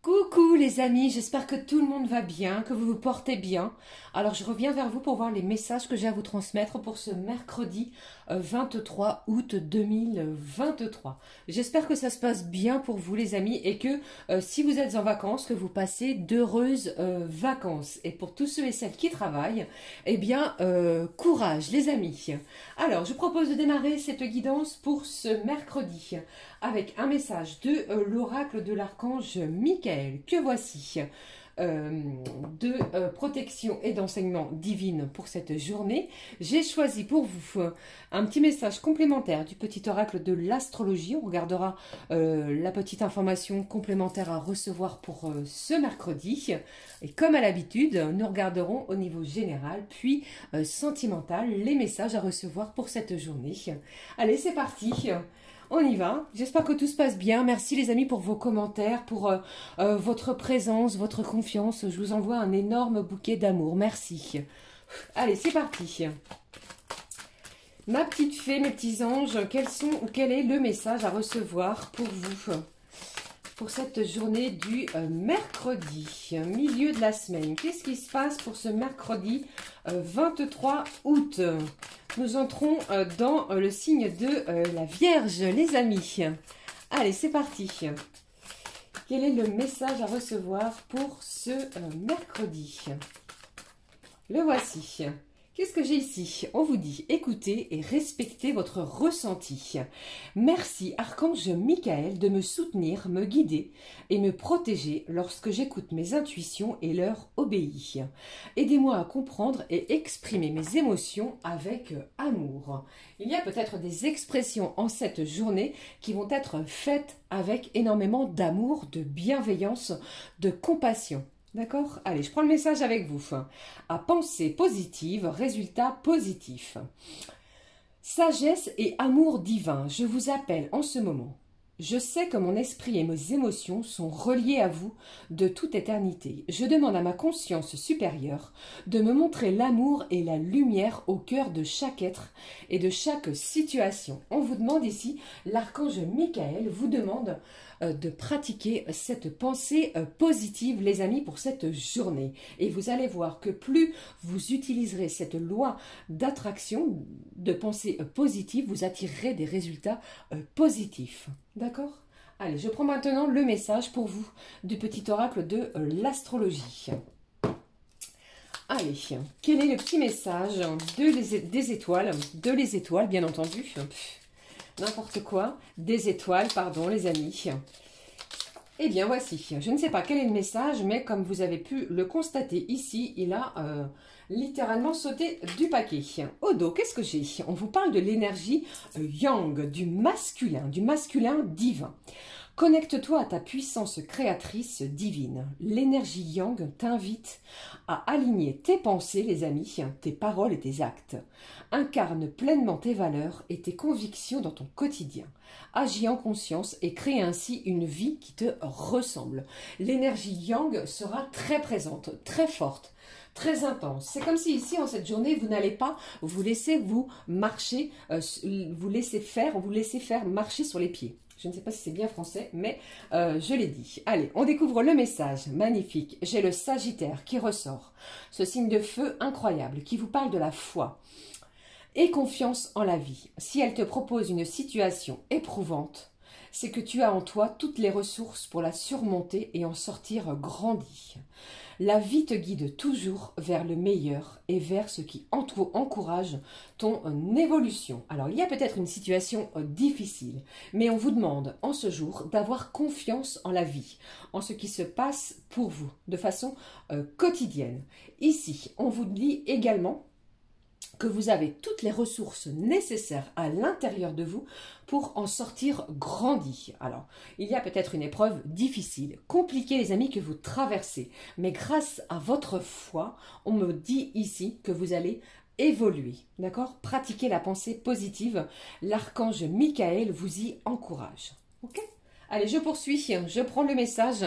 Coucou les amis, j'espère que tout le monde va bien, que vous vous portez bien. Alors je reviens vers vous pour voir les messages que j'ai à vous transmettre pour ce mercredi 23 août 2023. J'espère que ça se passe bien pour vous les amis et que si vous êtes en vacances, que vous passez d'heureuses vacances. Et pour tous ceux et celles qui travaillent, eh bien courage les amis. Alors je propose de démarrer cette guidance pour ce mercredi avec un message de l'oracle de l'archange Michael, que voici, de protection et d'enseignement divine pour cette journée. J'ai choisi pour vous un petit message complémentaire du petit oracle de l'astrologie. On regardera la petite information complémentaire à recevoir pour ce mercredi. Et comme à l'habitude, nous regarderons au niveau général, puis sentimental, les messages à recevoir pour cette journée. Allez, c'est parti! On y va. J'espère que tout se passe bien. Merci les amis pour vos commentaires, pour votre présence, votre confiance. Je vous envoie un énorme bouquet d'amour. Merci. Allez, c'est parti. Ma petite fée, mes petits anges, quel est le message à recevoir pour vous pour cette journée du mercredi, milieu de la semaine? Qu'est-ce qui se passe pour ce mercredi 23 août? Nous entrons dans le signe de la Vierge, les amis. Allez, c'est parti. Quel est le message à recevoir pour ce mercredi? Le voici. Qu'est-ce que j'ai ici? On vous dit, écoutez et respectez votre ressenti. Merci, Archange Michael, de me soutenir, me guider et me protéger lorsque j'écoute mes intuitions et leur obéis. Aidez-moi à comprendre et exprimer mes émotions avec amour. Il y a peut-être des expressions en cette journée qui vont être faites avec énormément d'amour, de bienveillance, de compassion. D'accord? Allez, je prends le message avec vous. À penser positive, résultat positif. Sagesse et amour divin, je vous appelle en ce moment. Je sais que mon esprit et mes émotions sont reliés à vous de toute éternité. Je demande à ma conscience supérieure de me montrer l'amour et la lumière au cœur de chaque être et de chaque situation. On vous demande ici, l'archange Michael vous demande de pratiquer cette pensée positive, les amis, pour cette journée. Et vous allez voir que plus vous utiliserez cette loi d'attraction, de pensée positive, vous attirerez des résultats positifs. D'accord? Allez, je prends maintenant le message pour vous du petit oracle de l'astrologie. Allez, quel est le petit message des étoiles, bien entendu, n'importe quoi, des étoiles, pardon les amis. Eh bien voici, je ne sais pas quel est le message, mais comme vous avez pu le constater ici, il a littéralement sauté du paquet. Au dos, qu'est-ce que j'ai? On vous parle de l'énergie yang, du masculin divin. Connecte-toi à ta puissance créatrice divine. L'énergie yang t'invite à aligner tes pensées, les amis, tes paroles et tes actes. Incarne pleinement tes valeurs et tes convictions dans ton quotidien. Agis en conscience et crée ainsi une vie qui te ressemble. L'énergie yang sera très présente, très forte, très intense. C'est comme si ici, en cette journée, vous n'allez pas vous laisser marcher, vous laisser faire marcher sur les pieds. Je ne sais pas si c'est bien français, mais je l'ai dit. Allez, on découvre le message. Magnifique. J'ai le Sagittaire qui ressort. Ce signe de feu incroyable qui vous parle de la foi. Aie confiance en la vie. Si elle te propose une situation éprouvante, c'est que tu as en toi toutes les ressources pour la surmonter et en sortir grandi. La vie te guide toujours vers le meilleur et vers ce qui encourage ton évolution. Alors, il y a peut-être une situation difficile, mais on vous demande en ce jour d'avoir confiance en la vie, en ce qui se passe pour vous, de façon quotidienne. Ici, on vous dit également que vous avez toutes les ressources nécessaires à l'intérieur de vous pour en sortir grandi. Alors, il y a peut-être une épreuve difficile, compliquée les amis que vous traversez, mais grâce à votre foi, on me dit ici que vous allez évoluer, d'accord? Pratiquez la pensée positive, l'archange Michael vous y encourage, ok? Allez, je poursuis, je prends le message,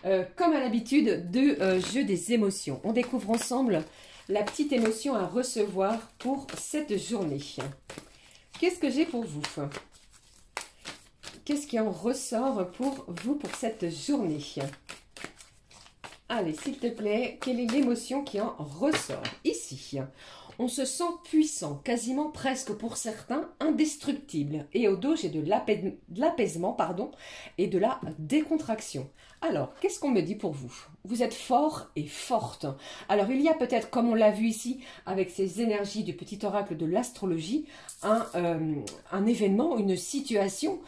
comme à l'habitude, de jeu des émotions. On découvre ensemble la petite émotion à recevoir pour cette journée. Qu'est-ce que j'ai pour vous? Qu'est-ce qui en ressort pour vous pour cette journée? Allez, s'il te plaît, quelle est l'émotion qui en ressort ici? On se sent puissant, quasiment presque pour certains indestructible. Et au dos, j'ai de l'apaisement, pardon, et de la décontraction. Alors, qu'est-ce qu'on me dit pour vous? Vous êtes fort et forte. Alors, il y a peut-être, comme on l'a vu ici, avec ces énergies du petit oracle de l'astrologie, un événement, une situation,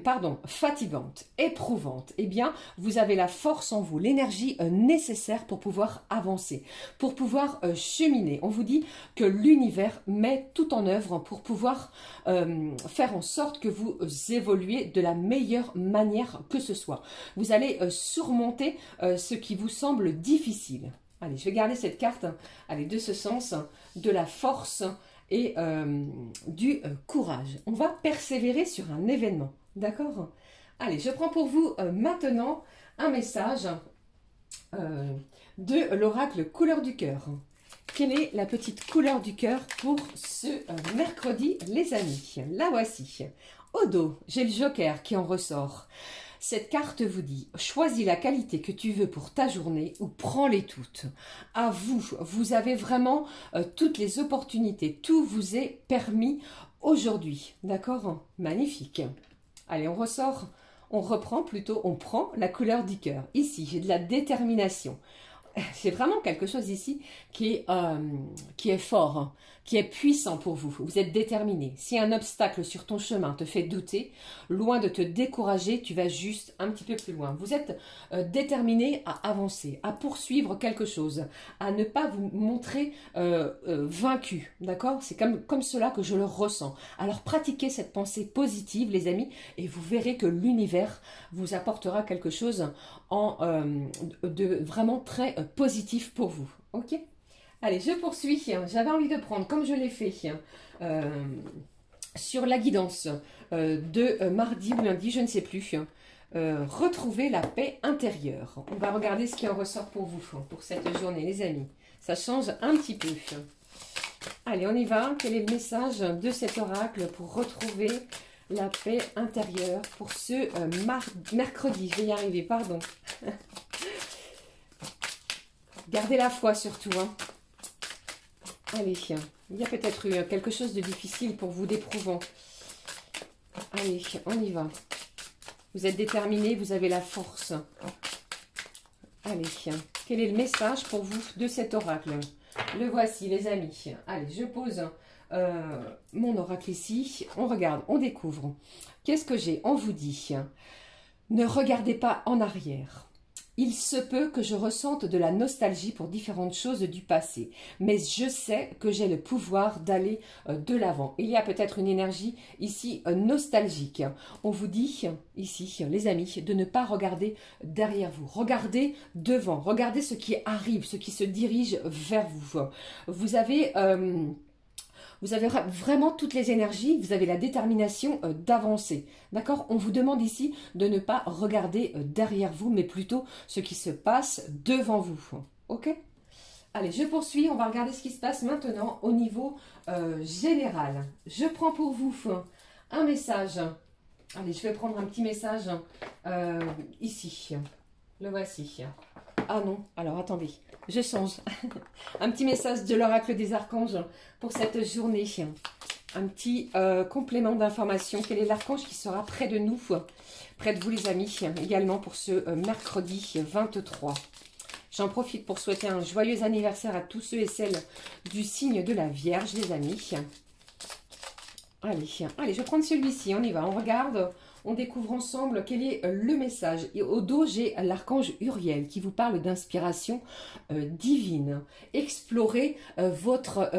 pardon, fatigante, éprouvante. Eh bien, vous avez la force en vous, l'énergie nécessaire pour pouvoir avancer, pour pouvoir cheminer. On vous dit que l'univers met tout en œuvre pour pouvoir faire en sorte que vous évoluez de la meilleure manière que ce soit. Vous allez surmonter ce qui vous semble difficile. Allez, je vais garder cette carte, allez, de ce sens, de la force et du courage. On va persévérer sur un événement, d'accord? Allez, je prends pour vous maintenant un message de l'oracle couleur du cœur. Quelle est la petite couleur du cœur pour ce mercredi, les amis? La voici. Au dos, j'ai le joker qui en ressort. Cette carte vous dit, choisis la qualité que tu veux pour ta journée ou prends-les toutes. À vous, vous avez vraiment toutes les opportunités. Tout vous est permis aujourd'hui. D'accord? Magnifique. Allez, on ressort, on reprend plutôt, on prend la couleur du cœur. Ici, j'ai de la détermination. C'est vraiment quelque chose ici qui est fort, hein, qui est puissant pour vous. Vous êtes déterminé. Si un obstacle sur ton chemin te fait douter, loin de te décourager, tu vas juste un petit peu plus loin. Vous êtes déterminé à avancer, à poursuivre quelque chose, à ne pas vous montrer vaincu. D'accord? C'est comme cela que je le ressens. Alors pratiquez cette pensée positive, les amis, et vous verrez que l'univers vous apportera quelque chose de vraiment très positif pour vous. Ok? Allez, je poursuis. J'avais envie de prendre, comme je l'ai fait, sur la guidance de mardi ou lundi, je ne sais plus, retrouver la paix intérieure. On va regarder ce qui en ressort pour vous, pour cette journée, les amis. Ça change un petit peu. Allez, on y va. Quel est le message de cet oracle pour retrouver la paix intérieure pour ce mercredi? Je vais y arriver, pardon. Gardez la foi surtout. Hein. Allez, il y a peut-être eu quelque chose de difficile pour vous, d'éprouvant. Allez, on y va. Vous êtes déterminés, vous avez la force. Allez, quel est le message pour vous de cet oracle? Le voici, les amis. Allez, je pose mon oracle ici. On regarde, on découvre. Qu'est-ce que j'ai? On vous dit, ne regardez pas en arrière. Il se peut que je ressente de la nostalgie pour différentes choses du passé, mais je sais que j'ai le pouvoir d'aller de l'avant. Il y a peut-être une énergie ici nostalgique. On vous dit ici, les amis, de ne pas regarder derrière vous. Regardez devant, regardez ce qui arrive, ce qui se dirige vers vous. Vous avez vraiment toutes les énergies, vous avez la détermination d'avancer. D'accord? On vous demande ici de ne pas regarder derrière vous, mais plutôt ce qui se passe devant vous. Ok? Allez, je poursuis. On va regarder ce qui se passe maintenant au niveau général. Je prends pour vous un message. Allez, je vais prendre un petit message ici. Le voici. Ah non, alors attendez, je change. Un petit message de l'oracle des archanges pour cette journée. Un petit complément d'information. Quel est l'archange qui sera près de nous, près de vous les amis, également pour ce mercredi 23. J'en profite pour souhaiter un joyeux anniversaire à tous ceux et celles du signe de la Vierge, les amis. Allez, allez, je vais prendre celui-ci, on y va, on regarde. On découvre ensemble quel est le message. Et au dos, j'ai l'archange Uriel qui vous parle d'inspiration divine. Explorez votre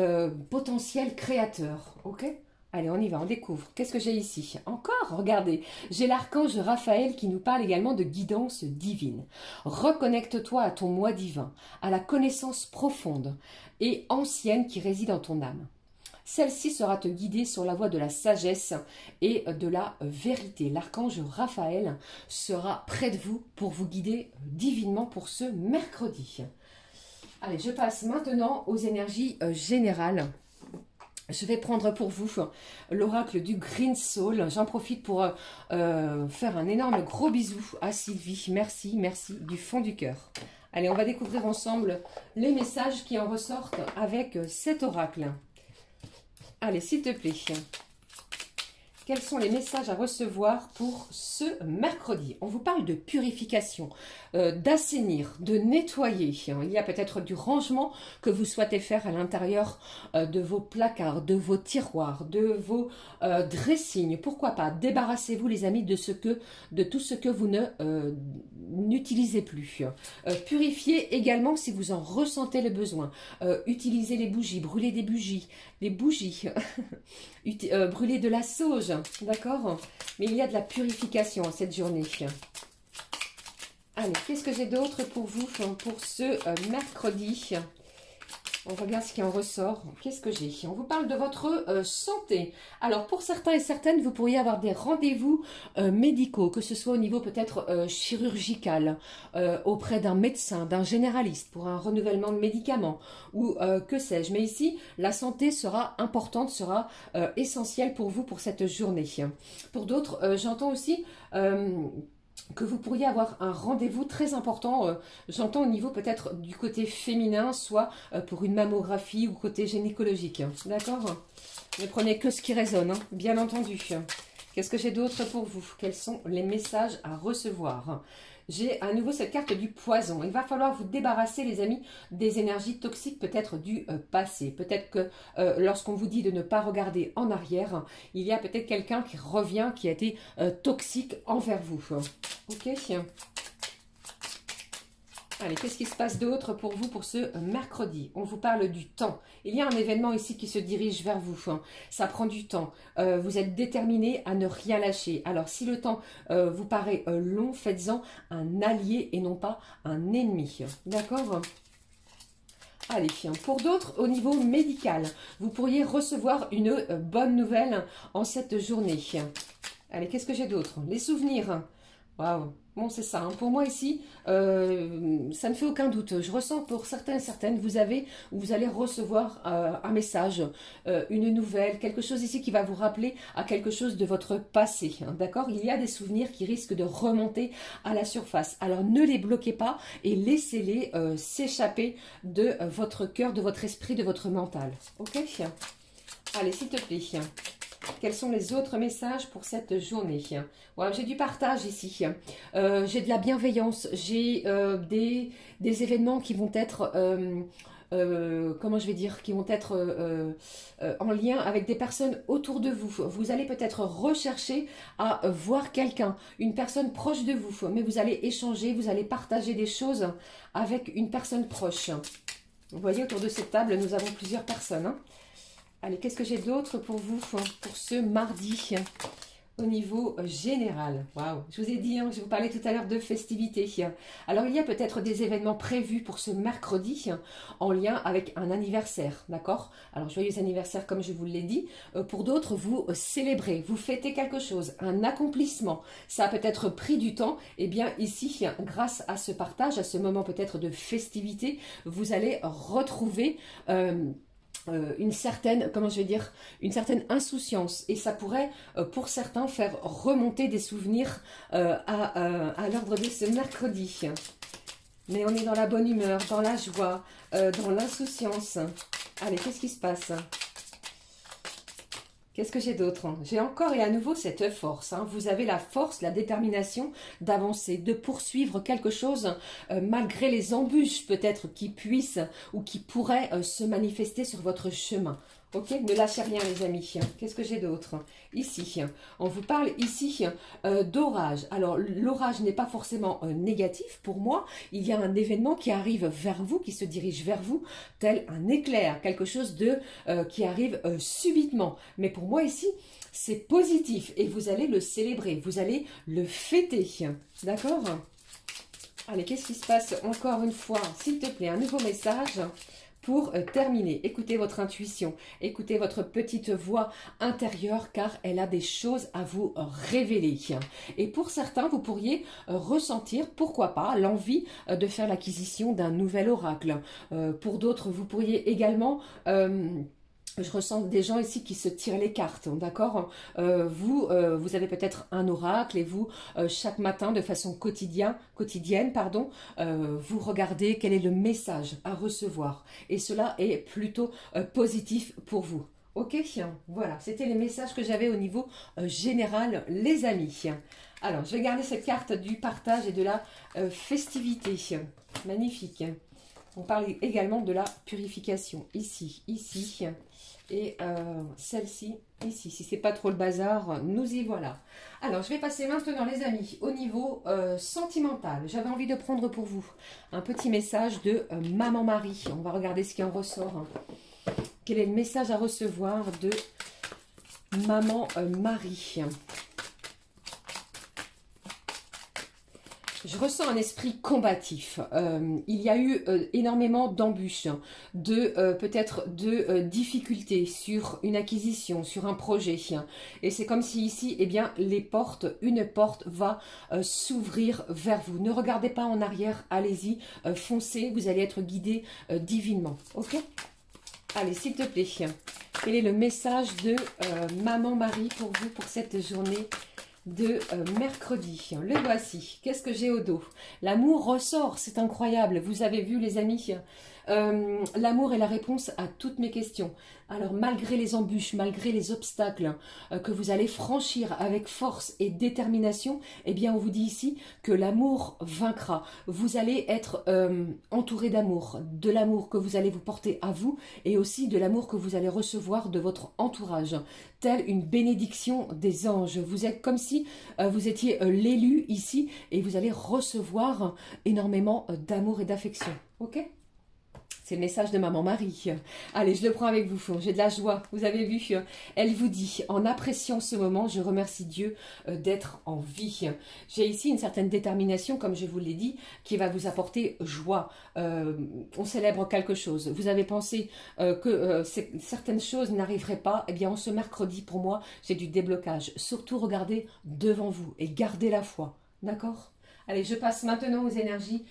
potentiel créateur. Ok? Allez, on y va, on découvre. Qu'est-ce que j'ai ici? Encore, regardez. J'ai l'archange Raphaël qui nous parle également de guidance divine. Reconnecte-toi à ton moi divin, à la connaissance profonde et ancienne qui réside en ton âme. Celle-ci sera te guider sur la voie de la sagesse et de la vérité. L'archange Raphaël sera près de vous pour vous guider divinement pour ce mercredi. Allez, je passe maintenant aux énergies générales. Je vais prendre pour vous l'oracle du Green Soul. J'en profite pour faire un énorme gros bisou à Sylvie. Merci, merci du fond du cœur. Allez, on va découvrir ensemble les messages qui en ressortent avec cet oracle. Allez, s'il te plaît. Quels sont les messages à recevoir pour ce mercredi? On vous parle de purification, d'assainir, de nettoyer. Il y a peut-être du rangement que vous souhaitez faire à l'intérieur de vos placards, de vos tiroirs, de vos dressings. Pourquoi pas? Débarrassez-vous, les amis, de tout ce que vous n'utilisez plus. Purifiez également si vous en ressentez le besoin. Utilisez les bougies, brûlez des bougies, brûler de la sauge, d'accord? Mais il y a de la purification à cette journée. Allez, qu'est-ce que j'ai d'autre pour vous pour ce mercredi? On regarde ce qui en ressort. Qu'est-ce que j'ai? On vous parle de votre santé. Alors, pour certains et certaines, vous pourriez avoir des rendez-vous médicaux, que ce soit au niveau peut-être chirurgical, auprès d'un médecin, d'un généraliste, pour un renouvellement de médicaments, ou que sais-je. Mais ici, la santé sera importante, sera essentielle pour vous pour cette journée. Pour d'autres, j'entends aussi que vous pourriez avoir un rendez-vous très important, j'entends au niveau peut-être du côté féminin, soit pour une mammographie ou côté gynécologique, d'accord? Ne prenez que ce qui résonne, hein, bien entendu. Qu'est-ce que j'ai d'autre pour vous? Quels sont les messages à recevoir? J'ai à nouveau cette carte du poison. Il va falloir vous débarrasser, les amis, des énergies toxiques peut-être du passé. Peut-être que lorsqu'on vous dit de ne pas regarder en arrière, il y a peut-être quelqu'un qui revient, qui a été toxique envers vous. Ok? Allez, qu'est-ce qui se passe d'autre pour vous pour ce mercredi? On vous parle du temps. Il y a un événement ici qui se dirige vers vous. Ça prend du temps. Vous êtes déterminé à ne rien lâcher. Alors, si le temps vous paraît long, faites-en un allié et non pas un ennemi. D'accord? Allez, pour d'autres, au niveau médical, vous pourriez recevoir une bonne nouvelle en cette journée. Allez, qu'est-ce que j'ai d'autre? Les souvenirs. Waouh! Bon, c'est ça. Hein. Pour moi ici, ça ne fait aucun doute. Je ressens pour certains et certaines, vous allez recevoir un message, une nouvelle, quelque chose ici qui va vous rappeler à quelque chose de votre passé. Hein, d'accord? Il y a des souvenirs qui risquent de remonter à la surface. Alors ne les bloquez pas et laissez-les s'échapper de votre cœur, de votre esprit, de votre mental. Ok? Allez, s'il te plaît. Quels sont les autres messages pour cette journée? Ouais, j'ai du partage ici. J'ai de la bienveillance. J'ai des événements qui vont être... comment je vais dire, qui vont être en lien avec des personnes autour de vous. Vous allez peut-être rechercher à voir quelqu'un, une personne proche de vous, mais vous allez échanger, vous allez partager des choses avec une personne proche. Vous voyez, autour de cette table, nous avons plusieurs personnes. Hein. Allez, qu'est-ce que j'ai d'autre pour vous pour ce mardi au niveau général? Waouh, je vous ai dit, hein, je vous parlais tout à l'heure de festivités. Alors, il y a peut-être des événements prévus pour ce mercredi en lien avec un anniversaire, d'accord? Alors, joyeux anniversaire, comme je vous l'ai dit. Pour d'autres, vous célébrez, vous fêtez quelque chose, un accomplissement. Ça a peut-être pris du temps. Eh bien, ici, grâce à ce partage, à ce moment peut-être de festivité, vous allez retrouver... une certaine, comment je vais dire, une certaine insouciance. Et ça pourrait, pour certains, faire remonter des souvenirs à l'ordre de ce mercredi. Mais on est dans la bonne humeur, dans la joie, dans l'insouciance. Allez, qu'est-ce qui se passe ? Qu'est-ce que j'ai d'autre? J'ai encore et à nouveau cette force. Hein. Vous avez la force, la détermination d'avancer, de poursuivre quelque chose malgré les embûches peut-être qui puissent ou qui pourraient se manifester sur votre chemin. Ok, ne lâchez rien les amis. Qu'est-ce que j'ai d'autre? Ici, on vous parle ici d'orage. Alors l'orage n'est pas forcément négatif pour moi. Il y a un événement qui arrive vers vous, qui se dirige vers vous, tel un éclair, quelque chose de qui arrive subitement. Mais pour moi ici, c'est positif et vous allez le célébrer, vous allez le fêter. D'accord? Allez, qu'est-ce qui se passe encore une fois? S'il te plaît, un nouveau message. Pour terminer, écoutez votre intuition, écoutez votre petite voix intérieure car elle a des choses à vous révéler. Et pour certains, vous pourriez ressentir, pourquoi pas, l'envie de faire l'acquisition d'un nouvel oracle. Pour d'autres, vous pourriez également... Je ressens des gens ici qui se tirent les cartes, d'accord. Vous avez peut-être un oracle et vous, chaque matin, de façon quotidienne, pardon, vous regardez quel est le message à recevoir. Et cela est plutôt positif pour vous. Ok, voilà, c'était les messages que j'avais au niveau général, les amis. Alors, je vais garder cette carte du partage et de la festivité. Magnifique. On parle également de la purification. Ici, ici. Et celle-ci, ici. Si c'est pas trop le bazar, nous y voilà. Alors, je vais passer maintenant, les amis, au niveau sentimental. J'avais envie de prendre pour vous un petit message de Maman Marie. On va regarder ce qui en ressort. Quel est le message à recevoir de Maman Marie? Je ressens un esprit combatif. Il y a eu énormément d'embûches, peut-être de difficultés sur une acquisition, sur un projet. Et c'est comme si ici, eh bien, une porte va s'ouvrir vers vous. Ne regardez pas en arrière, allez-y, foncez, vous allez être guidé divinement. Ok? Allez, s'il te plaît, quel est le message de Maman Marie pour vous pour cette journée de mercredi? Le voici. Qu'est-ce que j'ai au dos? L'amour ressort, c'est incroyable. Vous avez vu, les amis, l'amour est la réponse à toutes mes questions. Alors, malgré les embûches, malgré les obstacles que vous allez franchir avec force et détermination, eh bien, on vous dit ici que l'amour vaincra. Vous allez être entouré d'amour, de l'amour que vous allez vous porter à vous et aussi de l'amour que vous allez recevoir de votre entourage, telle une bénédiction des anges. Vous êtes comme si vous étiez l'élu ici et vous allez recevoir énormément d'amour et d'affection. Ok ? C'est le message de Maman Marie. Allez, je le prends avec vous. J'ai de la joie. Vous avez vu, elle vous dit, en appréciant ce moment, je remercie Dieu d'être en vie. J'ai ici une certaine détermination, comme je vous l'ai dit, qui va vous apporter joie. On célèbre quelque chose. Vous avez pensé que certaines choses n'arriveraient pas. Eh bien, en ce mercredi, pour moi, j'ai du déblocage. Surtout, regardez devant vous et gardez la foi. D'accord ? Allez, je passe maintenant aux énergies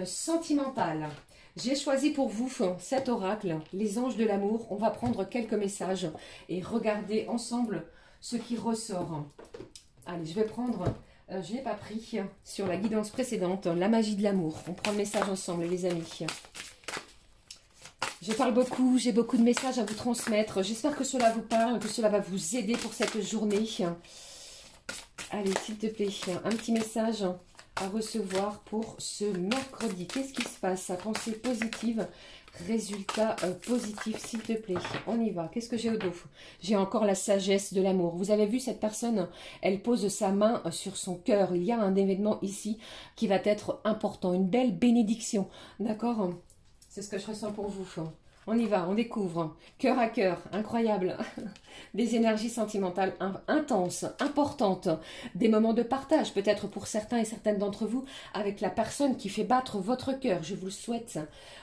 sentimentales. J'ai choisi pour vous cet oracle, les anges de l'amour. On va prendre quelques messages et regarder ensemble ce qui ressort. Allez, je vais prendre, je n'ai pas pris sur la guidance précédente, la magie de l'amour. On prend le message ensemble, les amis. Je parle beaucoup, j'ai beaucoup de messages à vous transmettre. J'espère que cela vous parle, que cela va vous aider pour cette journée. Allez, s'il te plaît, un petit message à recevoir pour ce mercredi. Qu'est-ce qui se passe? Pensée positive, résultat positif, s'il te plaît. On y va. Qu'est-ce que j'ai au dos? J'ai encore la sagesse de l'amour. Vous avez vu cette personne? Elle pose sa main sur son cœur. Il y a un événement ici qui va être important. Une belle bénédiction. D'accord? C'est ce que je ressens pour vous. On y va, on découvre. Cœur à cœur, incroyable. Des énergies sentimentales intenses, importantes. Des moments de partage, peut-être pour certains et certaines d'entre vous, avec la personne qui fait battre votre cœur. Je vous le souhaite.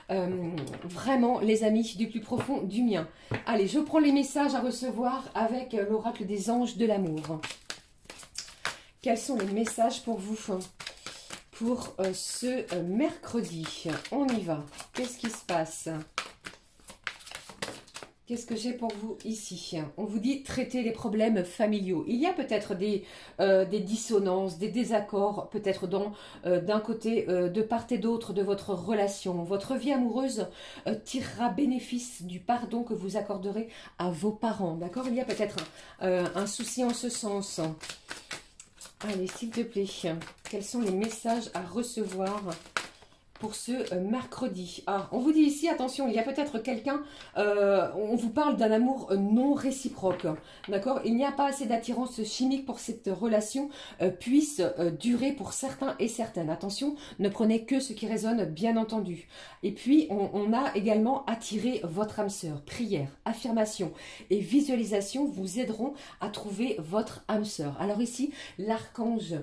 Vraiment, les amis, du plus profond du mien. Allez, je prends les messages à recevoir avec l'oracle des anges de l'amour. Quels sont les messages pour vous pour ce mercredi? On y va. Qu'est-ce qui se passe? Qu'est-ce que j'ai pour vous ici? On vous dit traiter les problèmes familiaux. Il y a peut-être des dissonances, des désaccords, peut-être d'un côté, de part et d'autre de votre relation. Votre vie amoureuse tirera bénéfice du pardon que vous accorderez à vos parents. D'accord? Il y a peut-être un souci en ce sens. Allez, s'il te plaît, quels sont les messages à recevoir pour ce mercredi? Ah, on vous dit ici, attention, il y a peut-être quelqu'un, on vous parle d'un amour non réciproque, d'accord? Il n'y a pas assez d'attirance chimique pour que cette relation puisse durer pour certains et certaines. Attention, ne prenez que ce qui résonne, bien entendu. Et puis, on a également attiré votre âme sœur. Prière, affirmation et visualisation vous aideront à trouver votre âme sœur. Alors ici, l'archange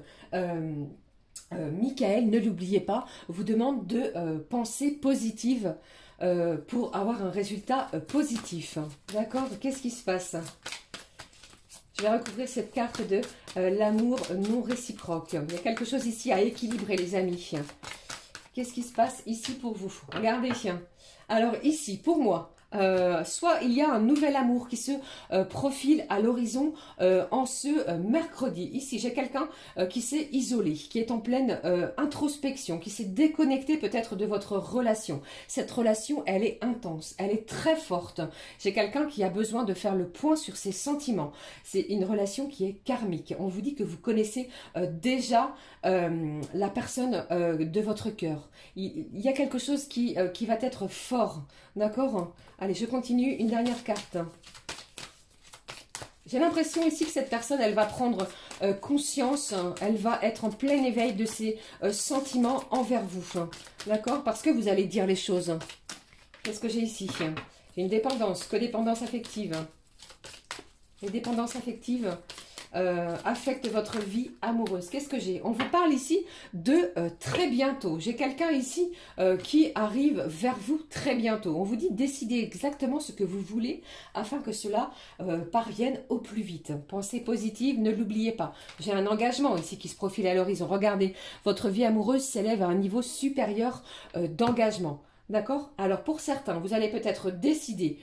Michael, ne l'oubliez pas, vous demande de penser positive pour avoir un résultat positif. D'accord? Qu'est-ce qui se passe? Je vais recouvrir cette carte de l'amour non réciproque. Il y a quelque chose ici à équilibrer, les amis. Qu'est-ce qui se passe ici pour vous? Regardez. Alors ici, pour moi, soit il y a un nouvel amour qui se profile à l'horizon en ce mercredi. Ici, j'ai quelqu'un qui s'est isolé, qui est en pleine introspection, qui s'est déconnecté peut-être de votre relation. Cette relation, elle est intense, elle est très forte. J'ai quelqu'un qui a besoin de faire le point sur ses sentiments. C'est une relation qui est karmique. On vous dit que vous connaissez déjà la personne de votre cœur. Il y a quelque chose qui va être fort, d'accord? Allez, je continue. Une dernière carte. J'ai l'impression ici que cette personne, elle va prendre conscience, elle va être en plein éveil de ses sentiments envers vous. D'accord? Parce que vous allez dire les choses. Qu'est-ce que j'ai ici? J'ai une dépendance, codépendance affective. Les dépendances affectives affectent votre vie amoureuse. Qu'est-ce que j'ai? On vous parle ici de très bientôt. J'ai quelqu'un ici qui arrive vers vous très bientôt. On vous dit décidez exactement ce que vous voulez afin que cela parvienne au plus vite. Pensez positive, ne l'oubliez pas. J'ai un engagement ici qui se profile à l'horizon. Regardez, votre vie amoureuse s'élève à un niveau supérieur d'engagement. D'accord? Alors pour certains, vous allez peut-être décider...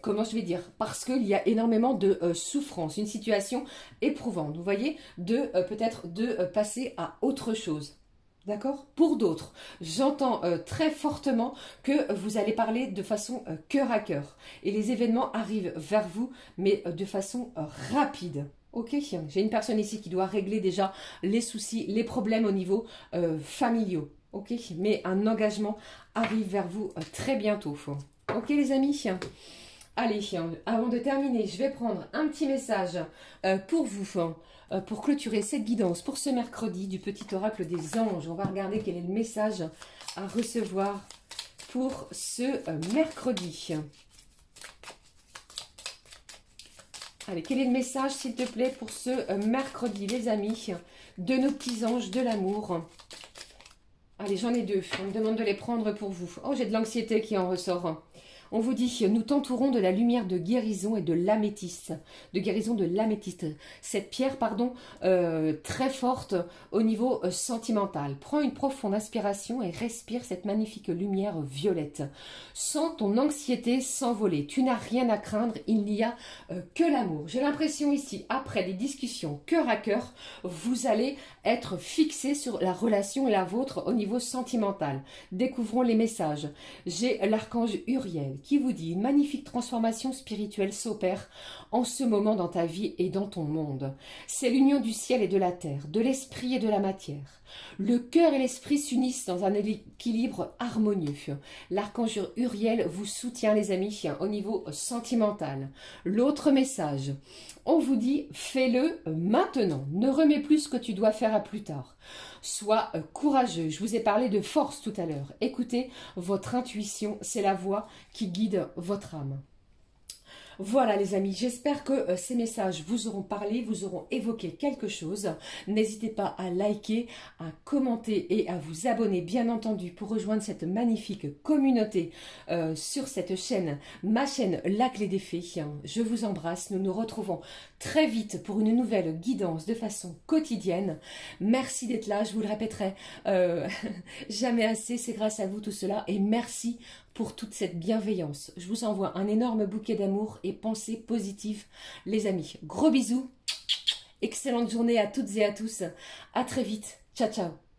comment je vais dire, parce qu'il y a énormément de souffrance, une situation éprouvante, vous voyez, peut-être de passer à autre chose. D'accord? Pour d'autres, j'entends très fortement que vous allez parler de façon cœur à cœur. Et les événements arrivent vers vous, mais de façon rapide. Ok, j'ai une personne ici qui doit régler déjà les soucis, les problèmes au niveau familiaux. Ok, mais un engagement arrive vers vous très bientôt. Ok les amis? Allez, avant de terminer, je vais prendre un petit message pour vous, pour clôturer cette guidance pour ce mercredi du petit oracle des anges. On va regarder quel est le message à recevoir pour ce mercredi. Allez, quel est le message, s'il te plaît, pour ce mercredi, les amis, de nos petits anges de l'amour? Allez, j'en ai deux. On me demande de les prendre pour vous. Oh, j'ai de l'anxiété qui en ressort. On vous dit, nous t'entourons de la lumière de guérison et de l'améthyste. De guérison de l'améthyste. Cette pierre, pardon, très forte au niveau sentimental. Prends une profonde inspiration et respire cette magnifique lumière violette. Sens ton anxiété s'envoler. Tu n'as rien à craindre, il n'y a que l'amour. J'ai l'impression ici, après des discussions cœur à cœur, vous allez être fixé sur la relation et la vôtre au niveau sentimental. Découvrons les messages. J'ai l'archange Uriel qui vous dit une magnifique transformation spirituelle s'opère en ce moment dans ta vie et dans ton monde. C'est l'union du ciel et de la terre, de l'esprit et de la matière. Le cœur et l'esprit s'unissent dans un équilibre harmonieux. L'archange Uriel vous soutient les amis au niveau sentimental. L'autre message, on vous dit fais-le maintenant, ne remets plus ce que tu dois faire à plus tard. Sois courageux, je vous ai parlé de force tout à l'heure. Écoutez votre intuition, c'est la voix qui guide votre âme. Voilà les amis, j'espère que ces messages vous auront parlé, vous auront évoqué quelque chose. N'hésitez pas à liker, à commenter et à vous abonner bien entendu pour rejoindre cette magnifique communauté sur cette chaîne, ma chaîne La Clé des Fées. Je vous embrasse, nous nous retrouvons très vite pour une nouvelle guidance de façon quotidienne. Merci d'être là, je vous le répéterai jamais assez, c'est grâce à vous tout cela et merci pour toute cette bienveillance. Je vous envoie un énorme bouquet d'amour et pensées positives, les amis. Gros bisous, excellente journée à toutes et à tous. À très vite. Ciao, ciao.